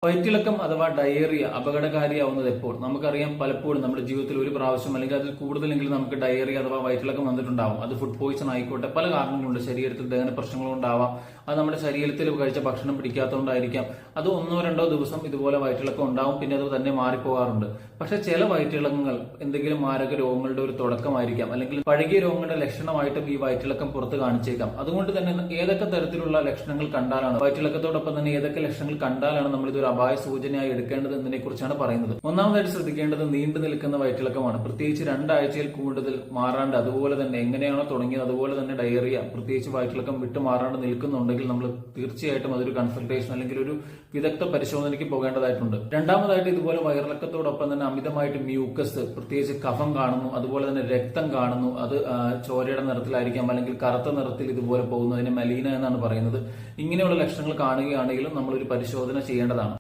വയറ്റിളക്കം അഥവാ ഡയേറിയ അപകടകാരിയാവുന്നത് എപ്പോൾ? നമുക്കറിയാം, പലപ്പോഴും നമ്മുടെ ജീവിതത്തിൽ ഒരു പ്രാവശ്യം അല്ലെങ്കിൽ അതിൽ കൂടുതലെങ്കിലും നമുക്ക് ഡയേറിയ അഥവാ വയറ്റിളക്കം വന്നിട്ടുണ്ടാവും. അത് ഫുഡ് പോയിസൺ ആയിക്കോട്ടെ, പല കാരണങ്ങളുണ്ട്. ശരീരത്തിൽ ദഹന പ്രശ്നങ്ങളുണ്ടാവാം, അത് നമ്മുടെ ശരീരത്തിൽ കഴിച്ച ഭക്ഷണം പിടിക്കാത്തതുകൊണ്ടായിരിക്കാം. അത് 1-2 ദിവസം ഇതുപോലെ വയറ്റിളക്കം ഉണ്ടാവും, പിന്നെ അത് തന്നെ മാറിപ്പോകാറുണ്ട്. പക്ഷെ ചില വയറ്റിളക്കങ്ങൾ എന്തെങ്കിലും മാരക രോഗങ്ങളുടെ ഒരു തുടക്കമായിരിക്കാം, അല്ലെങ്കിൽ പഴകിയ രോഗങ്ങളുടെ ലക്ഷണമായിട്ടും ഈ വയറ്റിളക്കം പുറത്ത് കാണിച്ചേക്കാം. അതുകൊണ്ട് തന്നെ ഏതൊക്കെ തരത്തിലുള്ള ലക്ഷണങ്ങൾ കണ്ടാലാണ്, വയറ്റിളക്കത്തോടൊപ്പം തന്നെ ഏതൊക്കെ ലക്ഷണങ്ങൾ കണ്ടാലാണ് നമ്മൾ ഇതൊരു അപായ സൂചനയായി എടുക്കേണ്ടത് എന്നതിനെ കുറിച്ചാണ് പറയുന്നത്. ഒന്നാമതായിട്ട് ശ്രദ്ധിക്കേണ്ടത് നീണ്ടു നിൽക്കുന്ന വയറ്റിളക്കമാണ്. പ്രത്യേകിച്ച് 2 ആഴ്ചയിൽ കൂടുതൽ മാറാണ്ട്, അതുപോലെ തന്നെ എങ്ങനെയാണോ തുടങ്ങിയത് അതുപോലെ തന്നെ ഡയറിയ, പ്രത്യേകിച്ച് വയറ്റിളക്കം വിട്ടു മാറാണ്ട് നിൽക്കുന്നുണ്ടെങ്കിൽ നമ്മൾ തീർച്ചയായിട്ടും അതൊരു കൺസൾട്ടേഷൻ അല്ലെങ്കിൽ ഒരു വിദഗ്ധ പരിശോധനയ്ക്ക് പോകേണ്ടതായിട്ടുണ്ട്. രണ്ടാമതായിട്ട് ഇതുപോലെ വയറിളക്കത്തോടൊപ്പം തന്നെ അമിതമായിട്ട് മ്യൂക്കസ്, പ്രത്യേകിച്ച് കഫം കാണുന്നു, അതുപോലെ തന്നെ രക്തം കാണുന്നു. അത് ചോരയുടെ നിറത്തിലായിരിക്കാം, അല്ലെങ്കിൽ കറുത്ത നിറത്തിൽ ഇതുപോലെ പോകുന്നതിന് മലീന എന്നാണ് പറയുന്നത്. ഇങ്ങനെയുള്ള ലക്ഷണങ്ങൾ കാണുകയാണെങ്കിലും നമ്മളൊരു പരിശോധന ചെയ്യേണ്ടതാണ്.